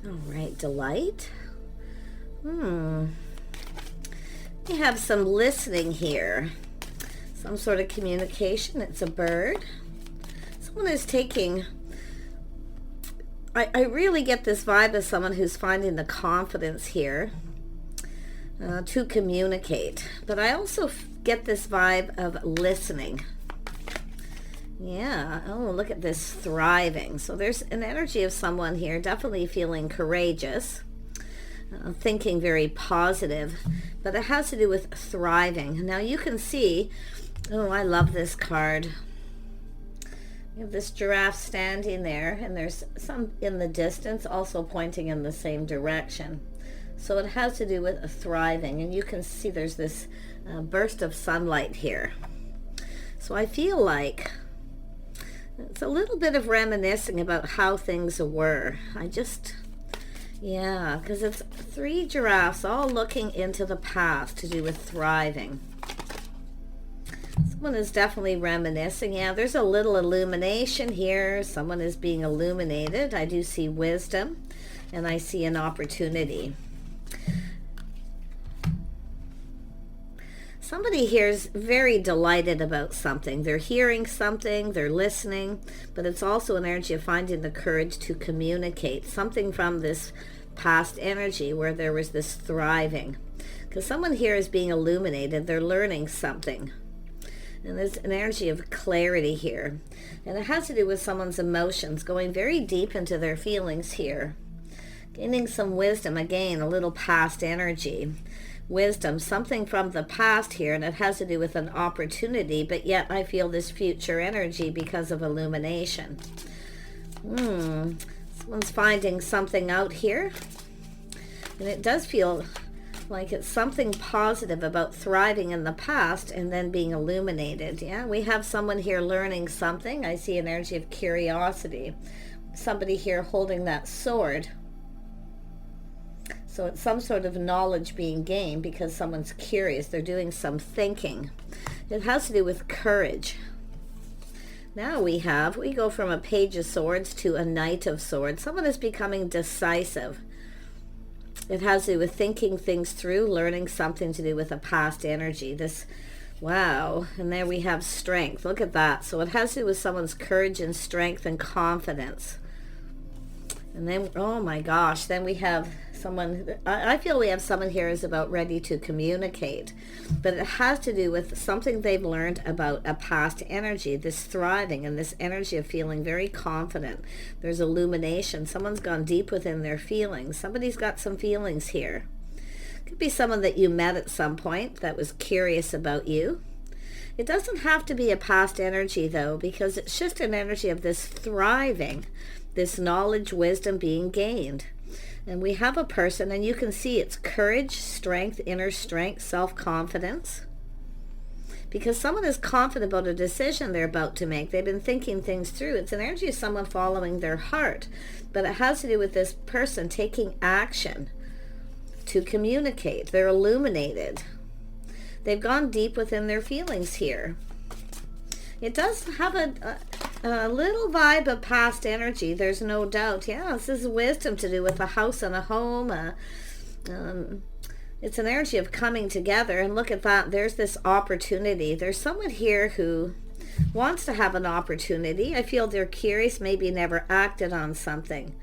All right, delight. We have some listening here. Some sort of communication. It's a bird. Someone is taking... I really get this vibe of someone who's finding the confidence here to communicate. But I also get this vibe of listening. Yeah. Oh, look at this, thriving. So there's an energy of someone here definitely feeling courageous, thinking very positive, but it has to do with thriving. Now you can see, oh, I love this card. You have this giraffe standing there, and there's some in the distance also pointing in the same direction. So it has to do with thriving, and you can see there's this burst of sunlight here. So I feel like it's a little bit of reminiscing about how things were. Yeah, because it's 3 giraffes all looking into the past to do with thriving. Someone is definitely reminiscing. Yeah, there's a little illumination here. Someone is being illuminated. I do see wisdom, and I see an opportunity. Somebody here is very delighted about something. They're hearing something, they're listening, but it's also an energy of finding the courage to communicate something from this past energy where there was this thriving. Because someone here is being illuminated, they're learning something. And there's an energy of clarity here. And it has to do with someone's emotions, going very deep into their feelings here. Gaining some wisdom, again, a little past energy. Wisdom, something from the past here, and it has to do with an opportunity, but yet I feel this future energy because of illumination. Someone's finding something out here, and it does feel like it's something positive about thriving in the past and then being illuminated. Yeah, we have someone here learning something. I see an energy of curiosity. Somebody here holding that sword. So it's some sort of knowledge being gained because someone's curious. They're doing some thinking. It has to do with courage. Now we go from a Page of Swords to a Knight of Swords. Someone is becoming decisive. It has to do with thinking things through, learning something to do with a past energy. Wow. And there we have strength. Look at that. So it has to do with someone's courage and strength and confidence. And then, oh my gosh, then we have someone, I feel we have someone here is about ready to communicate, but it has to do with something they've learned about a past energy, this thriving and this energy of feeling very confident. There's illumination. Someone's gone deep within their feelings. Somebody's got some feelings here. Could be someone that you met at some point that was curious about you. It doesn't have to be a past energy though, because it's just an energy of this thriving, this knowledge, wisdom being gained. And we have a person, and you can see it's courage, strength, inner strength, self-confidence. Because someone is confident about a decision they're about to make. They've been thinking things through. It's an energy of someone following their heart. But it has to do with this person taking action to communicate. They're illuminated. They've gone deep within their feelings here. It does have a little vibe of past energy, there's no doubt. Yeah, this is wisdom to do with a house and a home. It's an energy of coming together. And look at that, there's this opportunity. There's someone here who wants to have an opportunity. I feel they're curious, maybe never acted on something.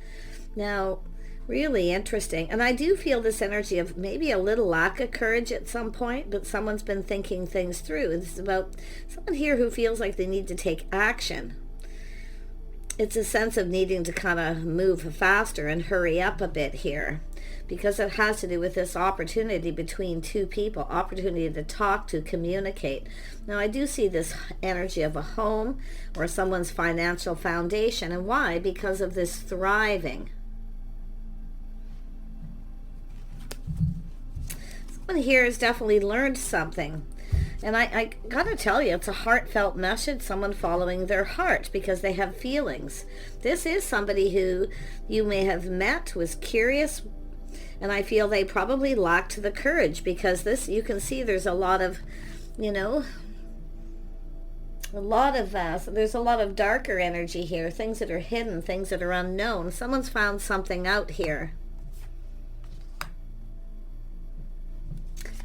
Now, really interesting. And I do feel this energy of maybe a little lack of courage at some point, but someone's been thinking things through. It's about someone here who feels like they need to take action. It's a sense of needing to kind of move faster and hurry up a bit here, because it has to do with this opportunity between two people, opportunity to talk, to communicate. Now I do see this energy of a home or someone's financial foundation. And why? Because of this thriving. Someone here has definitely learned something. And I gotta tell you, it's a heartfelt message, someone following their heart because they have feelings. This is somebody who you may have met, was curious, and I feel they probably lacked the courage because this, you can see there's a lot of, A lot of so there's a lot of darker energy here, things that are hidden, things that are unknown. Someone's found something out here.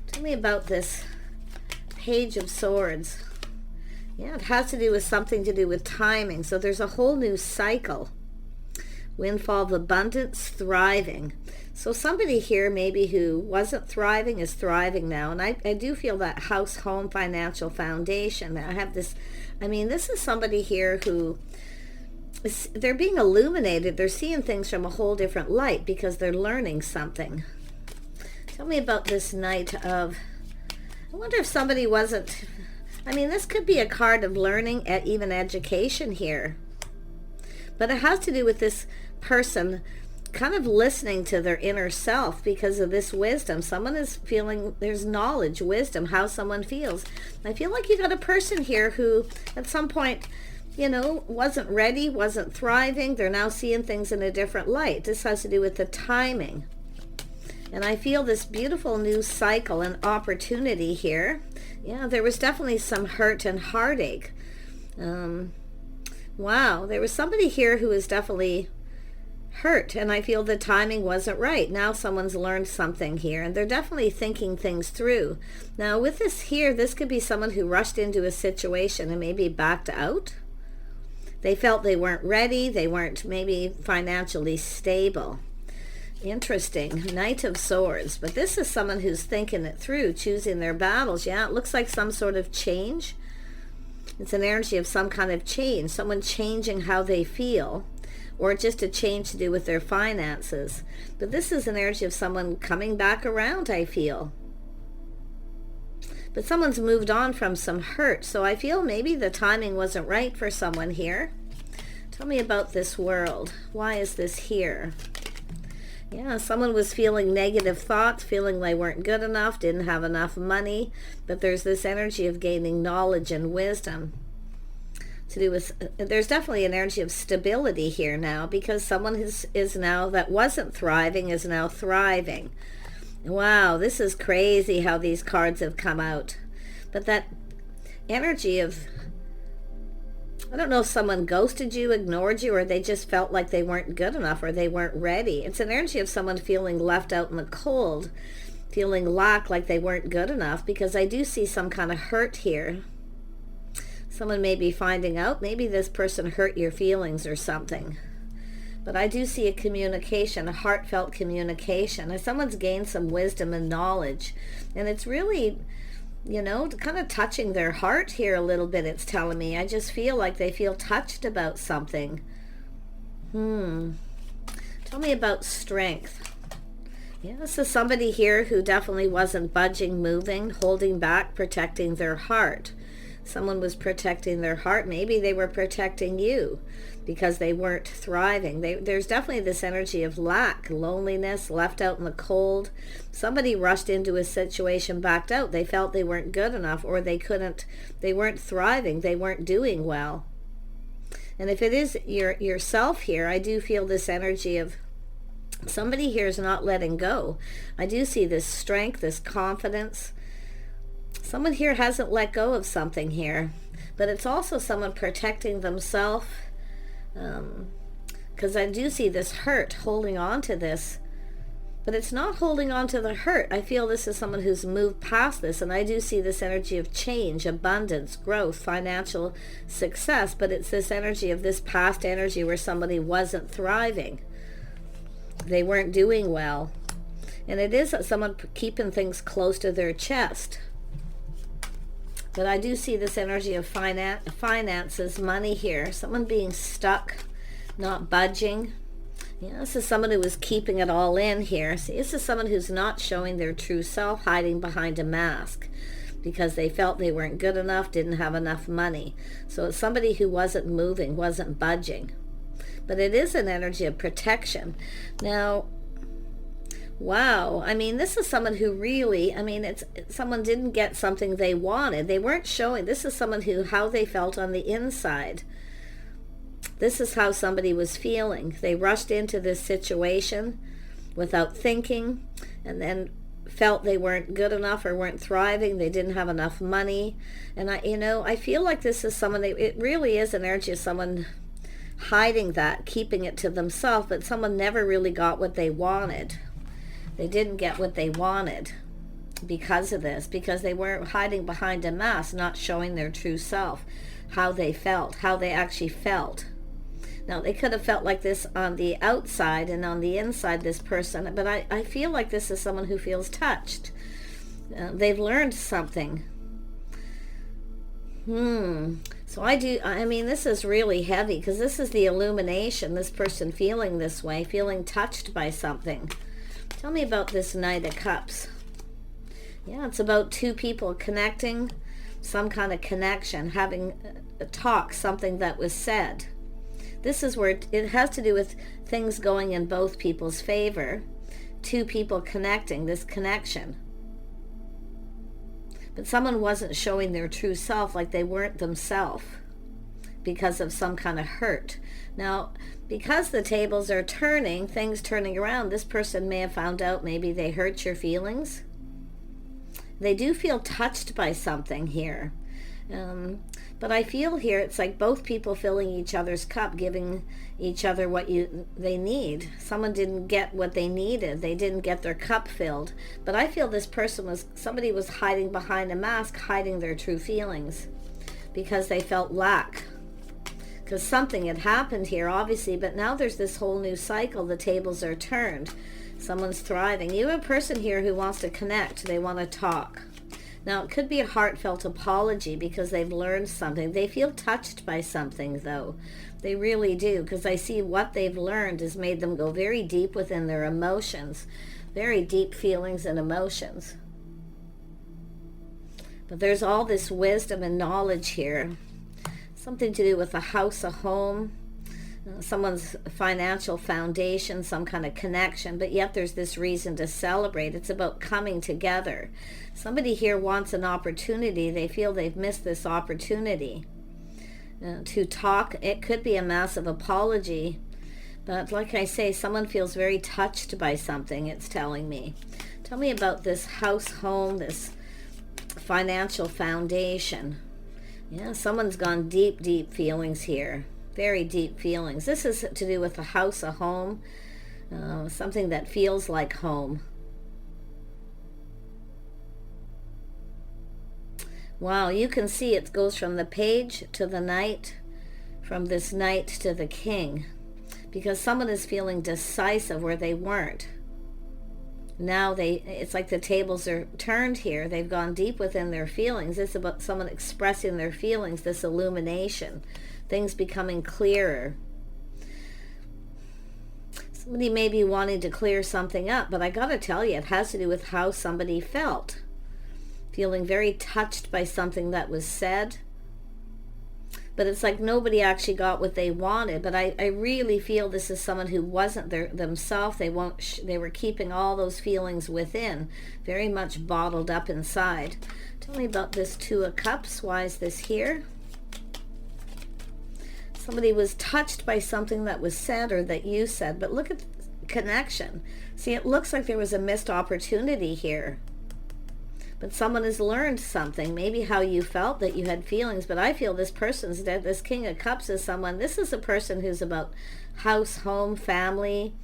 Tell me about this Page of Swords. Yeah, it has to do with something to do with timing. So there's a whole new cycle. Windfall of abundance, thriving. So somebody here maybe who wasn't thriving is thriving now. And I do feel that house, home, financial foundation. I have this, this is somebody here who they're being illuminated. They're seeing things from a whole different light because they're learning something. Tell me about this Knight of, I wonder if somebody wasn't, this could be a card of learning, even education here. But it has to do with this person kind of listening to their inner self because of this wisdom. Someone is feeling, there's knowledge, wisdom, how someone feels. I feel like you got a person here who at some point, wasn't ready, wasn't thriving. They're now seeing things in a different light. This has to do with the timing. And I feel this beautiful new cycle and opportunity here. Yeah, there was definitely some hurt and heartache. Wow, there was somebody here who was definitely hurt, and I feel the timing wasn't right. Now someone's learned something here, and they're definitely thinking things through. Now with this here, this could be someone who rushed into a situation and maybe backed out. They felt they weren't ready. They weren't maybe financially stable. Interesting. Knight of Swords. But this is someone who's thinking it through, choosing their battles. Yeah, it looks like some sort of change. It's an energy of some kind of change. Someone changing how they feel, or just a change to do with their finances. But this is an energy of someone coming back around, I feel. But someone's moved on from some hurt. So I feel maybe the timing wasn't right for someone here. Tell me about this World. Why is this here? Yeah, someone was feeling negative thoughts, feeling they weren't good enough, didn't have enough money, but there's this energy of gaining knowledge and wisdom. To do with, there's definitely an energy of stability here now, because someone is now, that wasn't thriving, is now thriving. Wow, this is crazy how these cards have come out. But that energy of, I don't know if someone ghosted you, ignored you, or they just felt like they weren't good enough or they weren't ready. It's an energy of someone feeling left out in the cold, feeling like they weren't good enough, because I do see some kind of hurt here. Someone may be finding out, maybe this person hurt your feelings or something. But I do see a communication, a heartfelt communication. Someone's gained some wisdom and knowledge. And it's really, kind of touching their heart here a little bit, it's telling me. I just feel like they feel touched about something. Tell me about strength. Yeah, this is somebody here who definitely wasn't budging, moving, holding back, protecting their heart. Someone was protecting their heart. Maybe they were protecting you because they weren't thriving. There's definitely this energy of lack, loneliness, left out in the cold. Somebody rushed into a situation, backed out. They felt they weren't good enough, or they weren't thriving. They weren't doing well. And if it is yourself here, I do feel this energy of somebody here is not letting go. I do see this strength, this confidence. Someone here hasn't let go of something here, but it's also someone protecting themselves, because I do see this hurt, holding on to this, but it's not holding on to the hurt. I feel this is someone who's moved past this, and I do see this energy of change, abundance, growth, financial success, but it's this energy of this past energy where somebody wasn't thriving. They weren't doing well, and it is someone keeping things close to their chest. But I do see this energy of finances, money here. Someone being stuck, not budging. This is someone who was keeping it all in here. See, this is someone who's not showing their true self, hiding behind a mask because they felt they weren't good enough, didn't have enough money. So it's somebody who wasn't moving, wasn't budging. But it is an energy of protection. Now, wow, this is someone who really, someone didn't get something they wanted. They weren't showing. This is someone how they felt on the inside. This is how somebody was feeling. They rushed into this situation without thinking, and then felt they weren't good enough or weren't thriving. They didn't have enough money. And I feel like this is someone, it really is an energy of someone hiding that, keeping it to themselves, but someone never really got what they wanted. They didn't get what they wanted because of this, because they weren't hiding behind a mask, not showing their true self, how they felt, how they actually felt. Now, they could have felt like this on the outside, and on the inside, this person, but I feel like this is someone who feels touched. They've learned something. So I mean, this is really heavy, because this is the illumination, this person feeling this way, feeling touched by something. Tell me about this Knight of Cups. Yeah, it's about two people connecting, some kind of connection, having a talk, something that was said. This is where it has to do with things going in both people's favor. Two people connecting, this connection. But someone wasn't showing their true self, like they weren't themselves, because of some kind of hurt. Now, because the tables are turning, things turning around, this person may have found out maybe they hurt your feelings. They do feel touched by something here. But I feel here it's like both people filling each other's cup, giving each other what they need. Someone didn't get what they needed. They didn't get their cup filled. But I feel this person somebody was hiding behind a mask, hiding their true feelings, because they felt lack. Because something had happened here, obviously, but now there's this whole new cycle. The tables are turned. Someone's thriving. You have a person here who wants to connect. They want to talk. Now, it could be a heartfelt apology because they've learned something. They feel touched by something, though. They really do, because I see what they've learned has made them go very deep within their emotions, very deep feelings and emotions. But there's all this wisdom and knowledge here. Something to do with a house, a home, someone's financial foundation, some kind of connection, but yet there's this reason to celebrate. It's about coming together. Somebody here wants an opportunity. They feel they've missed this opportunity to talk. It could be a massive apology, but like I say, someone feels very touched by something, it's telling me. Tell me about this house, home, this financial foundation. Yeah, someone's gone deep, deep feelings here. Very deep feelings. This is to do with a house, a home, something that feels like home. Wow, you can see it goes from the Page to the Knight, from this Knight to the King, because someone is feeling decisive where they weren't. Now it's like the tables are turned here. They've gone deep within their feelings. It's about someone expressing their feelings, this illumination, things becoming clearer. Somebody may be wanting to clear something up, but I gotta tell you, it has to do with how somebody felt. Feeling very touched by something that was said. But it's like nobody actually got what they wanted. But I really feel this is someone who wasn't themselves. They were keeping all those feelings within, very much bottled up inside. Tell me about this Two of Cups. Why is this here? Somebody was touched by something that was said or that you said. But look at the connection. See, it looks like there was a missed opportunity here. But someone has learned something, maybe how you felt that you had feelings, but I feel this person's dead. This King of Cups is someone, this is a person who's about house, home, family.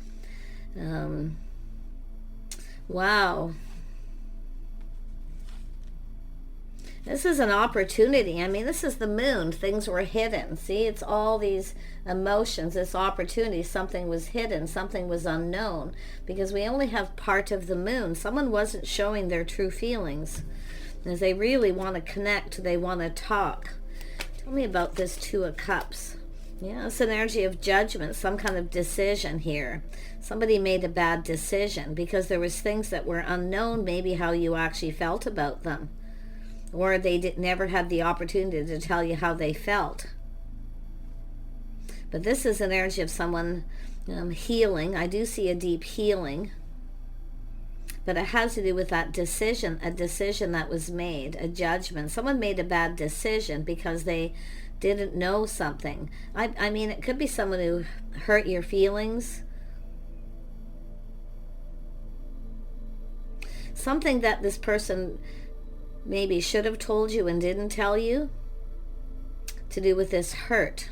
Wow. This is an opportunity. I mean, this is the moon. Things were hidden. See, it's all these emotions, this opportunity. Something was hidden. Something was unknown. Because we only have part of the moon. Someone wasn't showing their true feelings. As they really want to connect, they want to talk. Tell me about this Two of Cups. Yeah, it's an energy of judgment, some kind of decision here. Somebody made a bad decision because there was things that were unknown, maybe how you actually felt about them. Or they never had the opportunity to tell you how they felt. But this is an energy of someone healing. I do see a deep healing. But it has to do with that decision, a decision that was made, a judgment. Someone made a bad decision because they didn't know something. I mean, it could be someone who hurt your feelings. something that this person maybe should have told you and didn't tell you, to do with this hurt.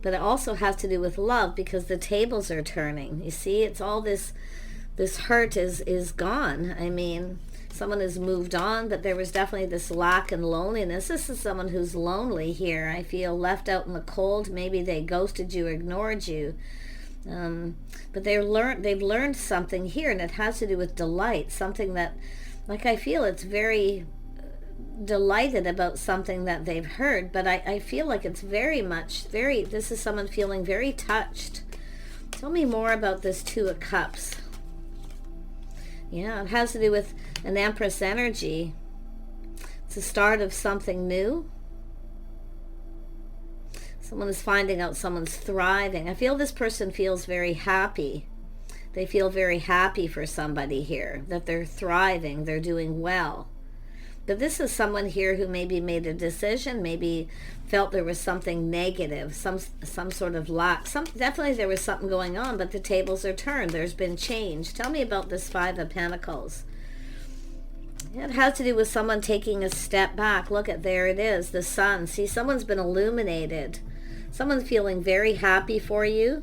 But it also has to do with love, because the tables are turning. You see, it's all this hurt is gone. I mean, someone has moved on, but there was definitely this lack and loneliness. This is someone who's lonely here. I feel left out in the cold. Maybe they ghosted you, ignored you. But they've learned something here, and it has to do with delight. Something that, like, I feel it's very delighted about something that they've heard, but I feel like it's this is someone feeling very touched. Tell me more about this Two of Cups. Yeah, it has to do with an Empress energy. It's the start of something new. Someone is finding out someone's thriving. I feel this person feels very happy. They feel very happy for somebody here, that they're thriving, they're doing well. But this is someone here who maybe made a decision, maybe felt there was something negative, some sort of lack. Definitely there was something going on, but the tables are turned. There's been change. Tell me about this Five of Pentacles. It has to do with someone taking a step back. Look at, there it is, the sun. See, someone's been illuminated. Someone's feeling very happy for you.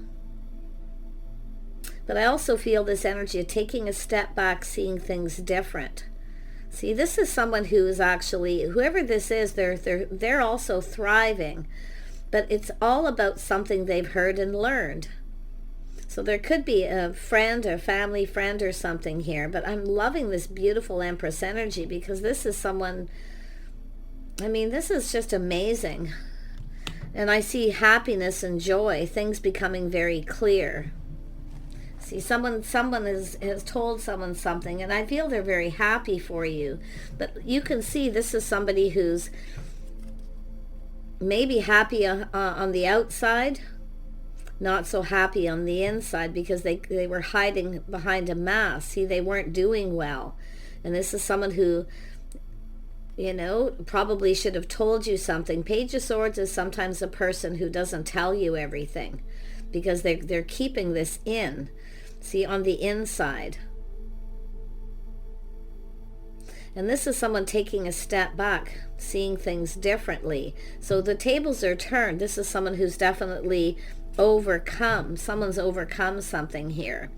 But I also feel this energy of taking a step back, seeing things different. See, this is someone who is actually, whoever this is, they're also thriving. But it's all about something they've heard and learned. So there could be a friend, a family friend or something here. But I'm loving this beautiful Empress energy, because this is someone, I mean, this is just amazing. And I see happiness and joy, things becoming very clear. See, someone has told someone something, and I feel they're very happy for you. But you can see this is somebody who's maybe happy on the outside, not so happy on the inside, because they were hiding behind a mask. See, they weren't doing well. And this is someone who, you know, probably should have told you something. Page of Swords is sometimes a person who doesn't tell you everything, because they're keeping this in. See, on the inside. And this is someone taking a step back, seeing things differently. So the tables are turned. This is someone who's definitely overcome. Someone's overcome something here.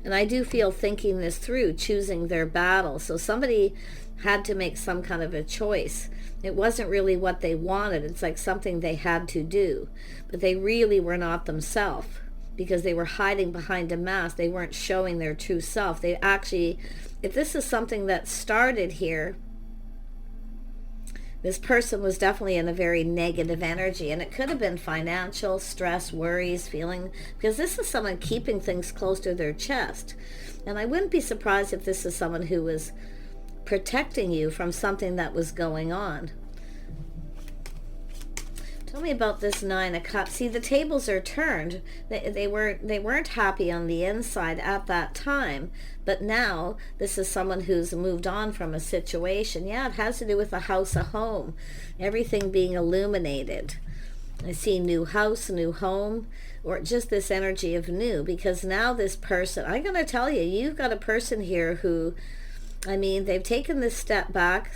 And I do feel thinking this through, choosing their battle. So somebody had to make some kind of a choice. It wasn't really what they wanted. It's like something they had to do. But they really were not themselves, because they were hiding behind a mask. They weren't showing their true self. They actually, if this is something that started here, this person was definitely in a very negative energy, and it could have been financial stress, worries, feeling, because this is someone keeping things close to their chest. And I wouldn't be surprised if this is someone who was protecting you from something that was going on. Tell me about this Nine of Cups. See, the tables are turned. They weren't happy on the inside at that time, but now this is someone who's moved on from a situation. Yeah, it has to do with a house, a home, everything being illuminated. I see new house, new home, or just this energy of new, because now this person, I'm going to tell you, you've got a person here who, I mean, they've taken this step back.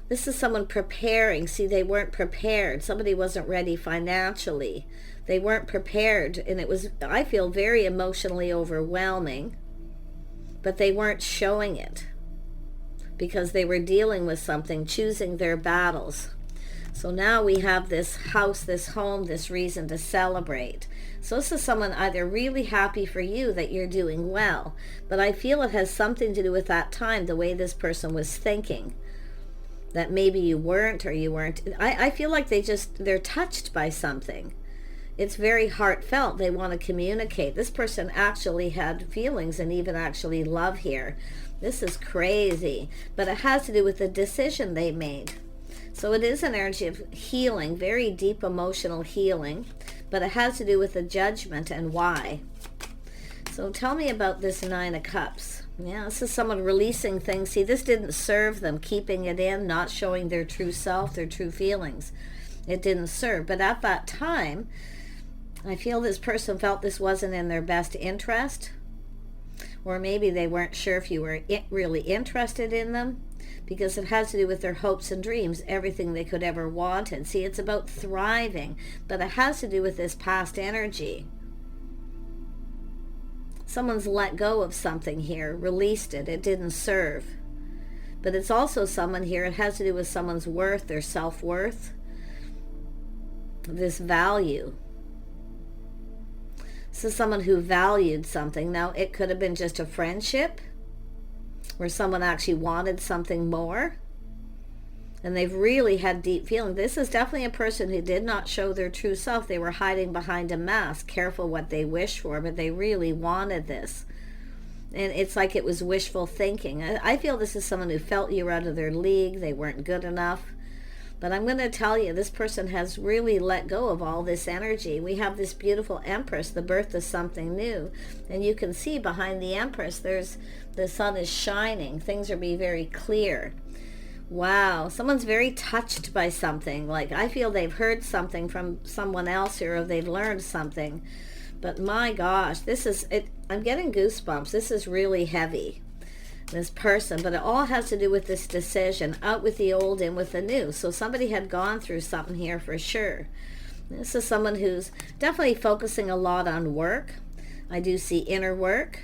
This is someone preparing. See, they weren't prepared. Somebody wasn't ready financially. They weren't prepared, and it was, I feel, very emotionally overwhelming, but they weren't showing it because they were dealing with something, choosing their battles. So now we have this house, this home, this reason to celebrate. So this is someone either really happy for you that you're doing well, but I feel it has something to do with that time, the way this person was thinking, that maybe you weren't, or you weren't. I feel like they're touched by something. It's very heartfelt. They want to communicate. This person actually had feelings and even actually love here. This is crazy, but it has to do with the decision they made. So it is an energy of healing, very deep emotional healing, but it has to do with the judgment and why. So tell me about this Nine of Cups. Yeah, this is someone releasing things. See, this didn't serve them, keeping it in, not showing their true self, their true feelings. It didn't serve. But at that time, I feel this person felt this wasn't in their best interest. Or maybe they weren't sure if you were really interested in them, because it has to do with their hopes and dreams, everything they could ever wanted. See, it's about thriving, but it has to do with this past energy. Someone's let go of something here, released it, it didn't serve. But it's also someone here, it has to do with someone's worth, their self-worth, this value. This is someone who valued something. Now, it could have been just a friendship where someone actually wanted something more, and they've really had deep feeling. This is definitely a person who did not show their true self. They were hiding behind a mask, careful what they wish for, but they really wanted this. And it's like it was wishful thinking. I feel this is someone who felt you were out of their league, they weren't good enough. But I'm going to tell you, this person has really let go of all this energy. We have this beautiful Empress, the birth of something new. And you can see behind the Empress, the sun is shining. Things are being very clear. Wow, someone's very touched by something. Like, I feel they've heard something from someone else here, or they've learned something. But my gosh, this is it. I'm getting goosebumps. This is really heavy, this person, but it all has to do with this decision, out with the old, in with the new. So somebody had gone through something here for sure. This is someone who's definitely focusing a lot on work. I do see inner work,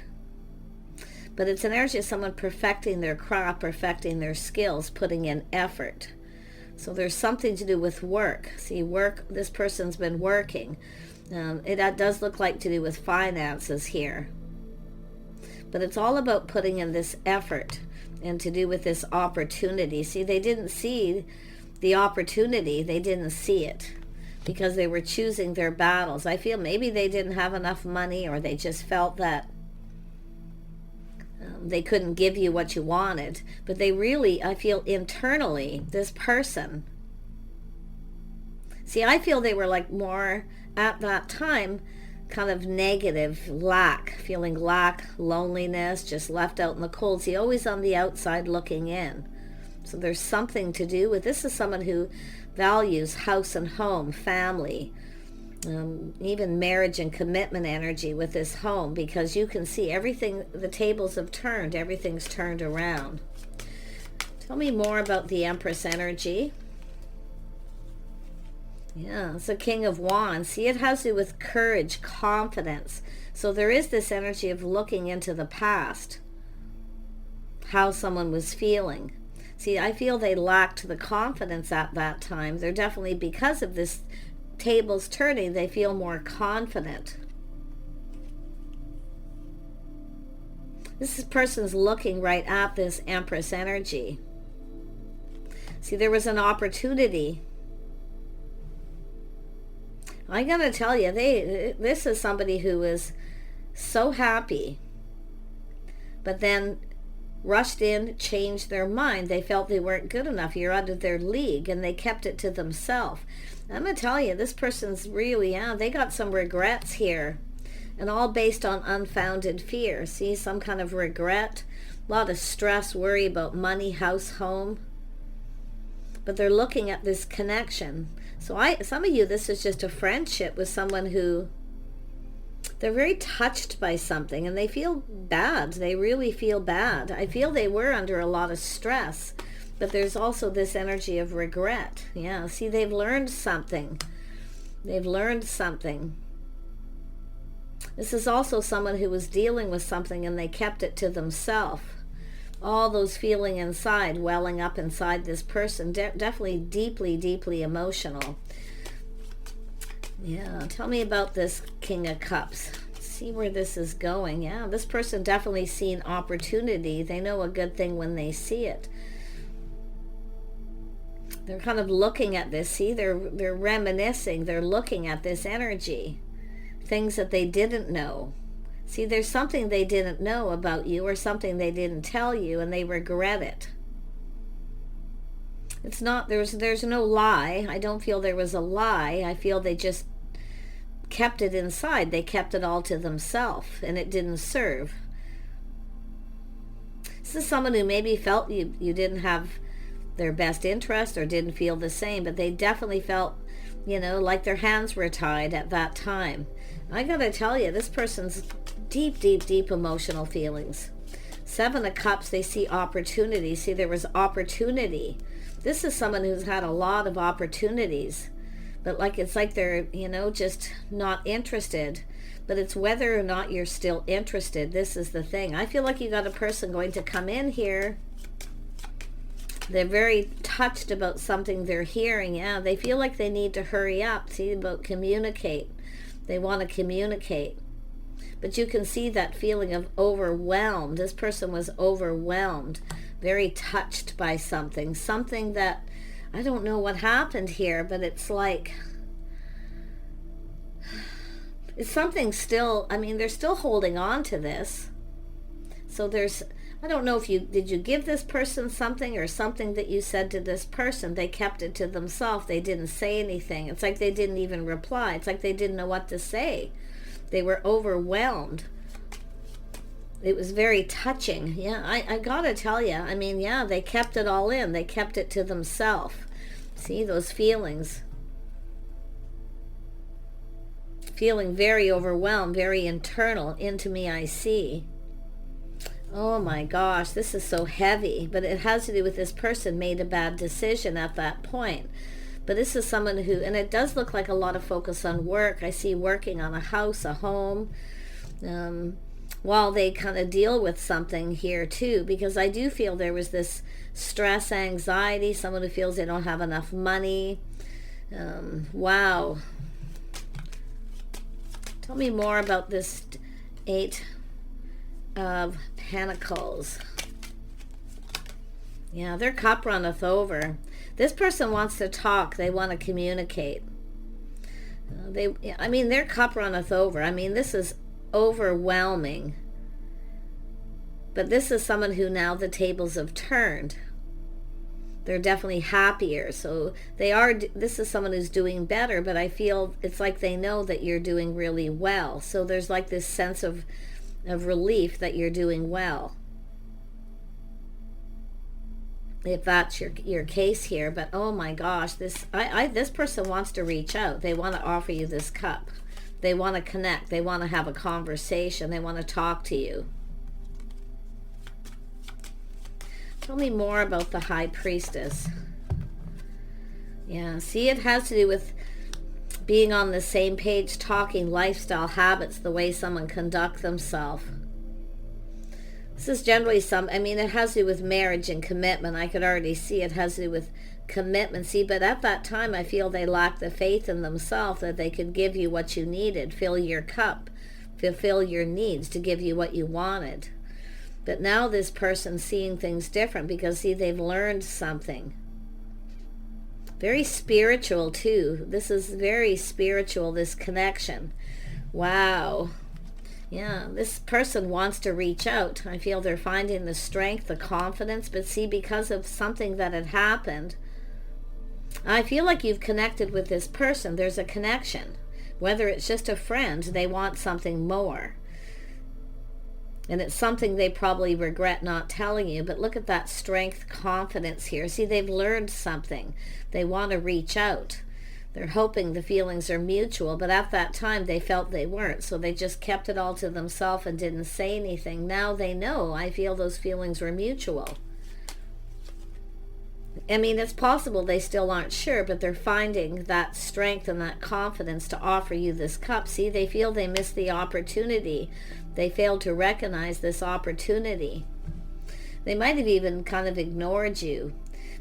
but it's an energy of someone perfecting their craft, perfecting their skills, putting in effort. So there's something to do with work. See, work, this person's been working. It does look like to do with finances here. But it's all about putting in this effort and to do with this opportunity. See, they didn't see the opportunity. They didn't see it because they were choosing their battles. I feel maybe they didn't have enough money, or they just felt that they couldn't give you what you wanted. But they really, I feel internally, this person. See, I feel they were like more at that time kind of negative, feeling lack, loneliness, just left out in the cold. See, always on the outside looking in. So there's something to do with, this is someone who values house and home, family, even marriage and commitment energy with this home, because you can see everything, the tables have turned, everything's turned around. Tell me more about the Empress energy. Yeah, it's a King of Wands. See, it has to do with courage, confidence. So there is this energy of looking into the past, how someone was feeling. See, I feel they lacked the confidence at that time. They're definitely, because of this tables turning, they feel more confident. This person's looking right at this Empress energy. See, there was an opportunity. I gotta tell you, this is somebody who is so happy, but then rushed in, changed their mind. They felt they weren't good enough. You're out of their league, and they kept it to themselves. I'm gonna tell you, this person's really, they got some regrets here, and all based on unfounded fear. See, some kind of regret, a lot of stress, worry about money, house, home. But they're looking at this connection. So some of you, this is just a friendship with someone who, they're very touched by something, and they feel bad. They really feel bad. I feel they were under a lot of stress, but there's also this energy of regret. Yeah, see, they've learned something. They've learned something. This is also someone who was dealing with something, and they kept it to themselves. All those feeling inside, welling up inside this person, definitely deeply, deeply emotional. Yeah, tell me about this King of Cups. See where this is going. Yeah, this person definitely seen opportunity. They know a good thing when they see it. They're kind of looking at this. See, they're reminiscing. They're looking at this energy. Things that they didn't know. See, there's something they didn't know about you, or something they didn't tell you, and they regret it. It's not, there's no lie. I don't feel there was a lie. I feel they just kept it inside. They kept it all to themselves, and it didn't serve. This is someone who maybe felt you didn't have their best interest, or didn't feel the same, but they definitely felt, like their hands were tied at that time. I gotta tell you, this person's deep, deep, deep emotional feelings. Seven of Cups, they see opportunity. See, there was opportunity. This is someone who's had a lot of opportunities, but it's like they're, just not interested. But it's whether or not you're still interested. This is the thing. I feel like you got a person going to come in here. They're very touched about something they're hearing. Yeah, they feel like they need to hurry up. See, about communicate. They want to communicate. But you can see that feeling of overwhelmed. This person was overwhelmed, very touched by something. Something that, I don't know what happened here, but it's like, it's something still, they're still holding on to this. So there's, I don't know if did you give this person something, or something that you said to this person, they kept it to themselves. They didn't say anything. It's like they didn't even reply. It's like they didn't know what to say. They were overwhelmed. It was very touching. Yeah, I gotta tell you, yeah, they kept it all in. They kept it to themselves. See, those feelings. Feeling very overwhelmed, very internal. Into me I see. Oh my gosh, this is so heavy. But it has to do with this person made a bad decision at that point. But this is someone who, and it does look like a lot of focus on work. I see working on a house, a home, while they kind of deal with something here too. Because I do feel there was this stress, anxiety, someone who feels they don't have enough money. Wow. Tell me more about this Eight of Pentacles. Yeah, their cup runneth over. This person wants to talk. They want to communicate. Their cup runneth over. This is overwhelming. But this is someone who now the tables have turned. They're definitely happier. So this is someone who's doing better, but I feel it's like they know that you're doing really well. So there's like this sense of relief that you're doing well. If that's your case here. But oh my gosh, this person wants to reach out. They want to offer you this cup. They want to connect. They want to have a conversation. They want to talk to you. Tell me more about the High Priestess. Yeah, see, it has to do with being on the same page, talking lifestyle habits, the way someone conduct themselves. This is generally it has to do with marriage and commitment. I could already see it has to do with commitment. See, but at that time, I feel they lacked the faith in themselves that they could give you what you needed, fill your cup, fulfill your needs, to give you what you wanted. But now this person's seeing things different because, see, they've learned something. Very spiritual, too. This is very spiritual, this connection. Wow. Yeah, this person wants to reach out. I feel they're finding the strength, the confidence. But see, because of something that had happened, I feel like you've connected with this person. There's a connection. Whether it's just a friend, they want something more. And it's something they probably regret not telling you. But look at that strength, confidence here. See, they've learned something. They want to reach out. They're hoping the feelings are mutual. But at that time, they felt they weren't. So they just kept it all to themselves and didn't say anything. Now they know. I feel those feelings were mutual. It's possible they still aren't sure, but they're finding that strength and that confidence to offer you this cup. See, they feel they missed the opportunity. They failed to recognize this opportunity. They might have even kind of ignored you.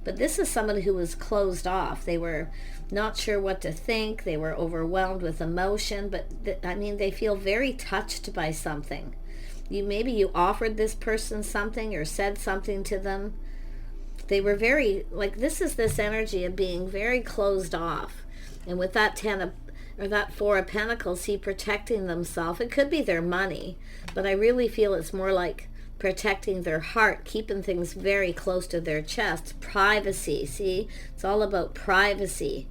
But this is someone who was closed off. They were not sure what to think. They were overwhelmed with emotion. But they feel very touched by something. Maybe you offered this person something or said something to them. They were very, this is this energy of being very closed off. And with that that Four of Pentacles, see, protecting themselves. It could be their money, but I really feel it's more like protecting their heart, keeping things very close to their chest. Privacy, see? It's all about privacy.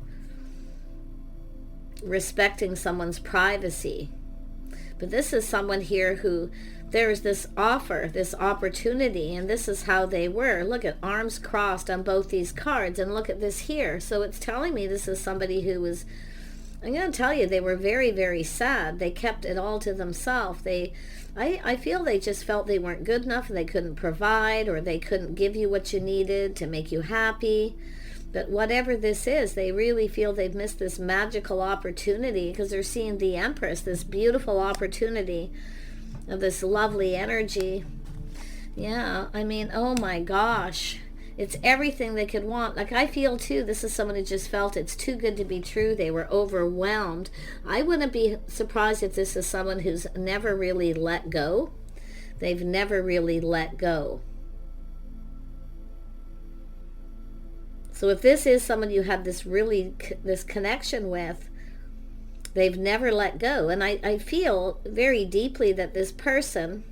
Respecting someone's privacy. But this is someone here who, there's this offer, this opportunity, and this is how they were. Look at arms crossed on both these cards, and look at this here. So it's telling me this is somebody who was I'm going to tell you, they were very, very sad. They kept it all to themselves. I feel they just felt they weren't good enough and they couldn't provide, or they couldn't give you what you needed to make you happy. But whatever this is, they really feel they've missed this magical opportunity, because they're seeing the Empress, this beautiful opportunity of this lovely energy. Yeah, I mean, oh my gosh. It's everything they could want. Like, I feel too, this is someone who just felt it's too good to be true. They were overwhelmed. I wouldn't be surprised if this is someone who's never really let go. They've never really let go. So if this is someone you had this connection with, they've never let go. And I feel very deeply that this person,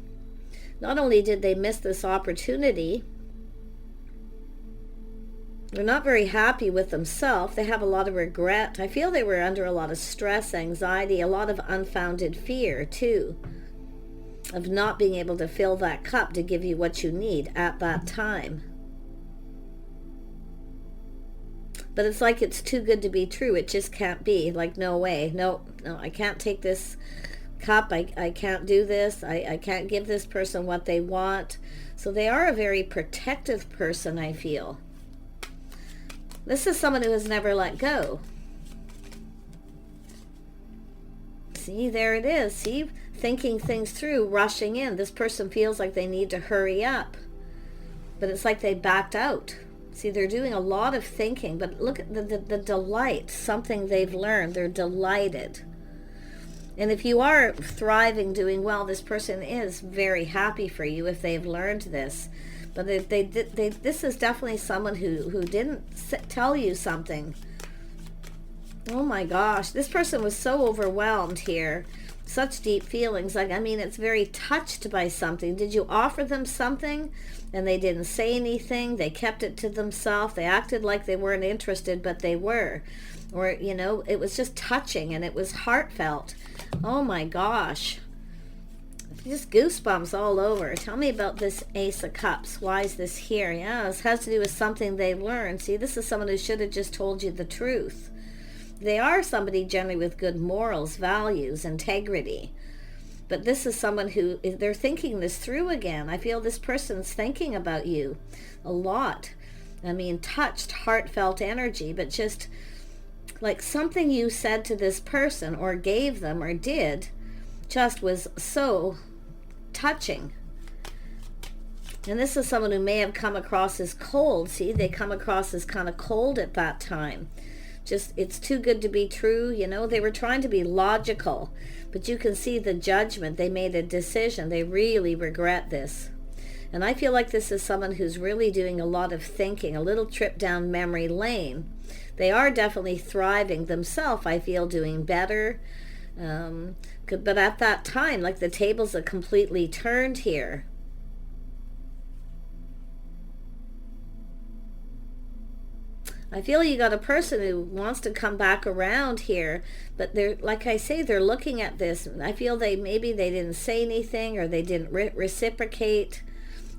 not only did they miss this opportunity, they're not very happy with themselves. They have a lot of regret. I feel they were under a lot of stress, anxiety, a lot of unfounded fear too, of not being able to fill that cup to give you what you need at that time. But it's like it's too good to be true. It just can't be. Like, no way. No, I can't take this cup. I can't do this. I can't give this person what they want. So they are a very protective person, I feel. This is someone who has never let go. See, there it is. See, thinking things through, rushing in. This person feels like they need to hurry up. But it's like they backed out. See, they're doing a lot of thinking, but look at the delight, something they've learned. They're delighted. And if you are thriving, doing well, this person is very happy for you if they've learned this. But this is definitely someone who didn't tell you something. Oh my gosh, this person was so overwhelmed here. Such deep feelings. Like, I mean, it's very touched by something. Did you offer them something and they didn't say anything? They kept it to themselves. They acted like they weren't interested, but they were. Or, you know, it was just touching and it was heartfelt. Oh my gosh. Just goosebumps all over. Tell me about this Ace of Cups. Why is this here? Yeah, this has to do with something they learned. See, this is someone who should have just told you the truth. They are somebody generally with good morals, values, integrity. But this is someone who, they're thinking this through again. I feel this person's thinking about you a lot. I mean, touched, heartfelt energy, but just like something you said to this person or gave them or did just was so touching. And this is someone who may have come across as cold. See, they come across as kind of cold at that time. Just, it's too good to be true. You know, they were trying to be logical, but you can see the judgment. They made a decision. They really regret this. And I feel like this is someone who's really doing a lot of thinking, a little trip down memory lane. They are definitely thriving themselves, I feel, doing better. But at that time, like, the tables are completely turned here. I feel you got a person who wants to come back around here, but they're, like I say, they're looking at this. I feel maybe they didn't say anything, or they didn't reciprocate.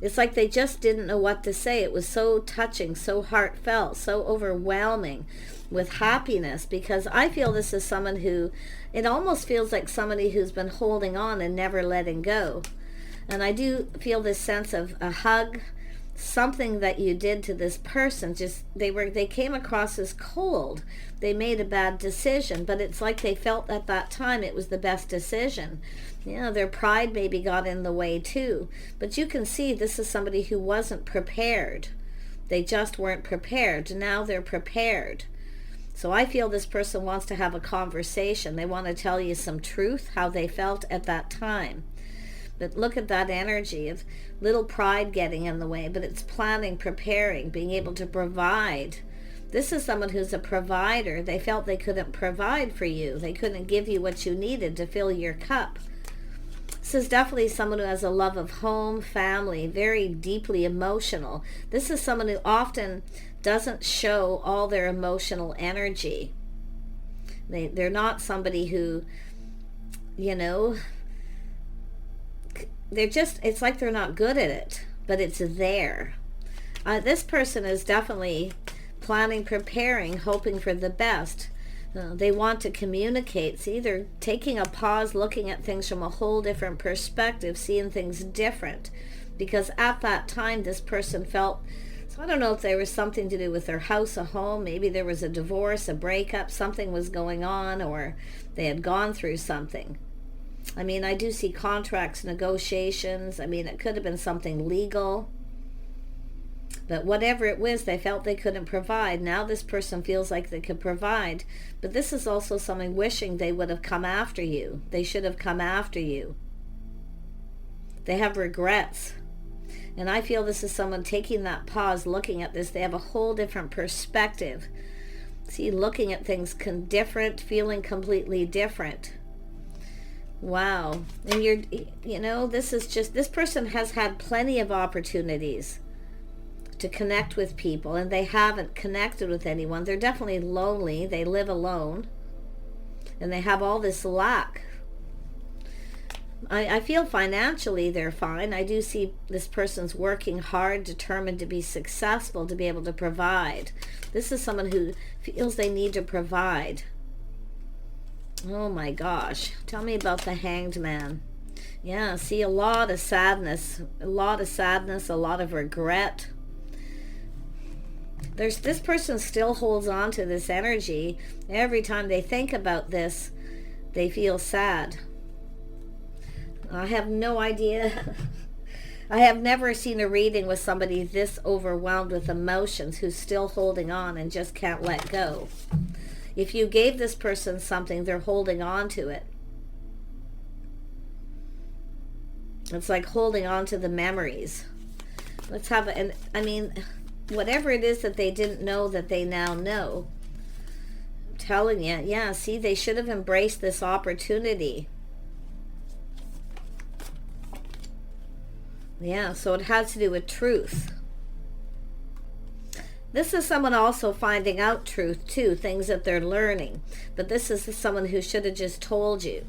It's like they just didn't know what to say. It was so touching, so heartfelt, so overwhelming with happiness, because I feel this is someone who, it almost feels like somebody who's been holding on and never letting go. And I do feel this sense of a hug, something that you did to this person. Just, they came across as cold. They made a bad decision, but it's like they felt at that time it was the best decision. You know, their pride maybe got in the way too. But you can see this is somebody who wasn't prepared. They just weren't prepared. Now they're prepared. So I feel this person wants to have a conversation. They want to tell you some truth, how they felt at that time. But look at that energy of little pride getting in the way, but it's planning, preparing, being able to provide. This is someone who's a provider. They felt they couldn't provide for you. They couldn't give you what you needed to fill your cup. This is definitely someone who has a love of home, family, very deeply emotional. This is someone who often doesn't show all their emotional energy. They're not somebody who, you know, they're just, it's like they're not good at it, but it's there. This person is definitely planning, preparing, hoping for the best. They want to communicate. See, they're taking a pause, looking at things from a whole different perspective, seeing things different. Because at that time, this person felt, so I don't know if there was something to do with their house, a home, maybe there was a divorce, a breakup, something was going on, or they had gone through something. I mean, I do see contracts, negotiations. I mean, it could have been something legal. But whatever it was, they felt they couldn't provide. Now this person feels like they could provide. But this is also someone wishing they would have come after you. They should have come after you. They have regrets. And I feel this is someone taking that pause, looking at this. They have a whole different perspective. See, looking at things different, feeling completely different. Wow. And this person has had plenty of opportunities to connect with people, and they haven't connected with anyone. They're definitely lonely. They live alone, and they have all this lack. I feel financially they're fine. I do see this person's working hard, determined to be successful, to be able to provide. This is someone who feels they need to provide. Oh my gosh. Tell me about the Hanged Man. Yeah, see, a lot of sadness, a lot of regret. This person still holds on to this energy. Every time they think about this, they feel sad. I have no idea. I have never seen a reading with somebody this overwhelmed with emotions who's still holding on and just can't let go. If you gave this person something, they're holding on to it. It's like holding on to the memories. Let's have whatever it is that they didn't know that they now know. I'm telling you, yeah, see, they should have embraced this opportunity. Yeah, so it has to do with truth. This is someone also finding out truth too, things that they're learning. But this is someone who should have just told you.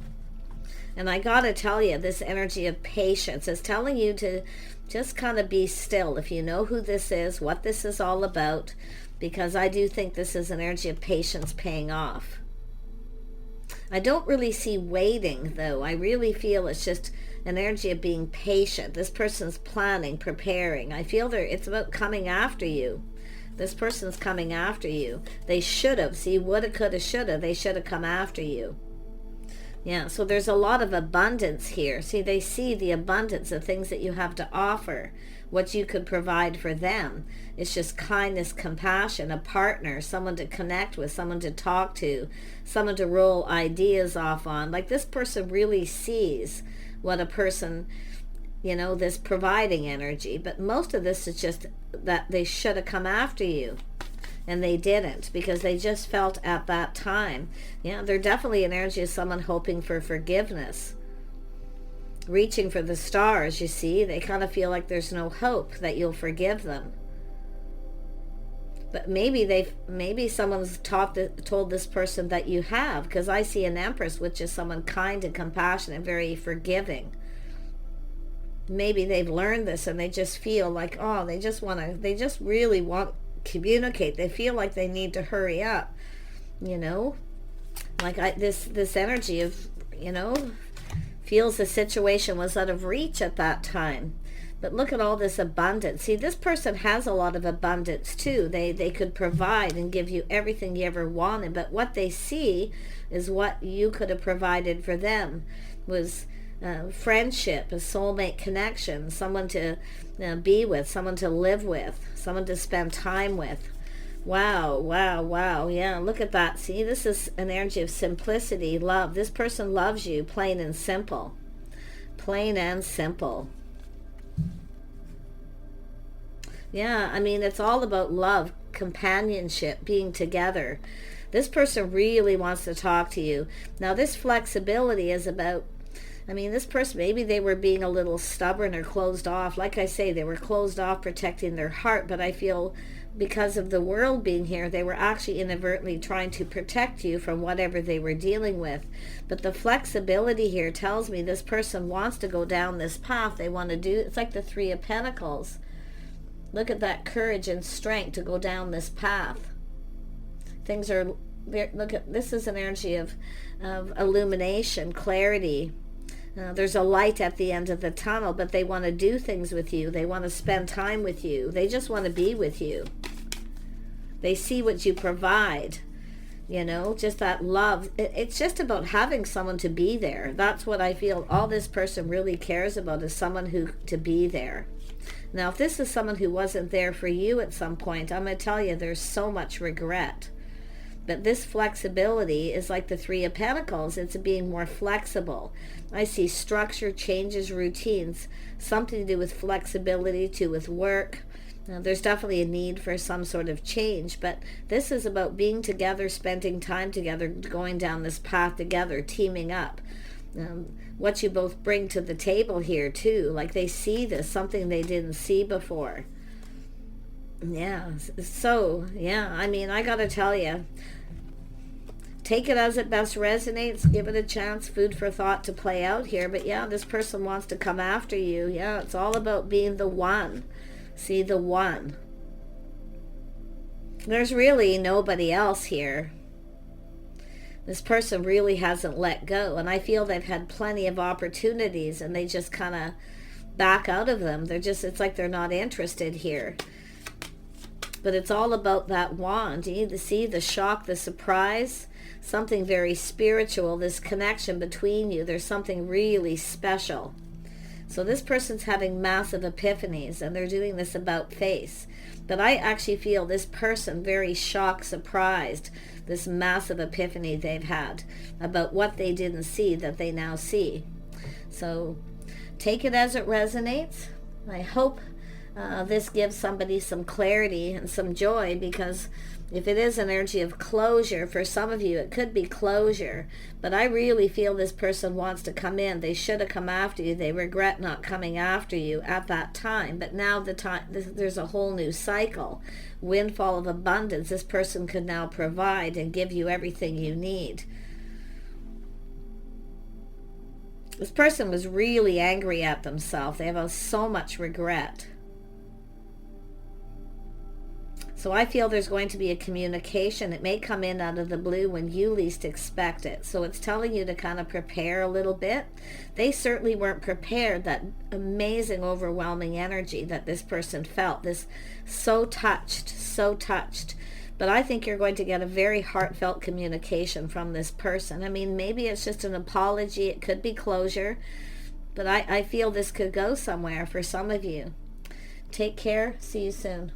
And I gotta tell you, this energy of patience is telling you to just kind of be still. If you know who this is, what this is all about, because I do think this is an energy of patience paying off. I don't really see waiting, though. I really feel it's just an energy of being patient. This person's planning, preparing. I feel it's about coming after you. This person's coming after you. They should have. See, woulda, coulda, shoulda. They should have come after you. Yeah, so there's a lot of abundance here. See, they see the abundance of things that you have to offer, what you could provide for them. It's just kindness, compassion, a partner, someone to connect with, someone to talk to, someone to roll ideas off on. Like, this person really sees what a person, this providing energy. But most of this is just that they should have come after you. And they didn't, because they just felt at that time. Yeah, they're definitely an energy of someone hoping for forgiveness. Reaching for the stars, you see. They kind of feel like there's no hope that you'll forgive them. But maybe someone's told this person that you have, because I see an Empress, which is someone kind and compassionate, very forgiving. Maybe they've learned this and they just feel like, they just really want communicate. They feel like they need to hurry up, like this energy of, feels the situation was out of reach at that time. But look at all this abundance. See, this person has a lot of abundance too. They could provide and give you everything you ever wanted, but what they see is what you could have provided for them was friendship, a soulmate connection, someone to be with, someone to live with, someone to spend time with. Wow. Yeah, look at that. See, this is an energy of simplicity, love. This person loves you, plain and simple. Plain and simple. Yeah, it's all about love, companionship, being together. This person really wants to talk to you. Now, this flexibility is about, this person, maybe they were being a little stubborn or closed off. Like I say, they were closed off protecting their heart, but I feel because of the world being here, they were actually inadvertently trying to protect you from whatever they were dealing with. But the flexibility here tells me this person wants to go down this path. They want to do, it's like the Three of Pentacles. Look at that courage and strength to go down this path. Things are look at this is an energy of illumination, clarity. There's a light at the end of the tunnel, but they want to do things with you. They want to spend time with you. They just want to be with you. They see what you provide. You know, just that love. It's just about having someone to be there. That's what I feel all this person really cares about, is someone who to be there. Now, if this is someone who wasn't there for you at some point, I'm going to tell you there's so much regret. But this flexibility is like the Three of Pentacles. It's being more flexible. I see structure, changes, routines, something to do with flexibility, with work. Now, there's definitely a need for some sort of change, but this is about being together, spending time together, going down this path together, teaming up. What you both bring to the table here too, like they see this, something they didn't see before. Yeah, so yeah, I mean, I gotta tell you, take it as it best resonates, give it a chance, food for thought to play out here. But yeah, this person wants to come after you. Yeah, it's all about being the one. See, the one. There's really nobody else here. This person really hasn't let go, and I feel they've had plenty of opportunities and they just kind of back out of them. It's like they're not interested here. But it's all about that wand. You need to see the shock, the surprise, something very spiritual, this connection between you. There's something really special. So this person's having massive epiphanies, and they're doing this about face. But I actually feel this person very shocked, surprised, this massive epiphany they've had about what they didn't see that they now see. So take it as it resonates. I hope this gives somebody some clarity and some joy, because if it is an energy of closure, for some of you it could be closure, but I really feel this person wants to come in. They should have come after you. They regret not coming after you at that time, but now there's a whole new cycle, windfall of abundance. This person could now provide and give you everything you need. This person was really angry at themselves. They have so much regret. So I feel there's going to be a communication. It may come in out of the blue when you least expect it. So it's telling you to kind of prepare a little bit. They certainly weren't prepared. That amazing, overwhelming energy that this person felt. This so touched, so touched. But I think you're going to get a very heartfelt communication from this person. I mean, maybe it's just an apology. It could be closure. But I feel this could go somewhere for some of you. Take care. See you soon.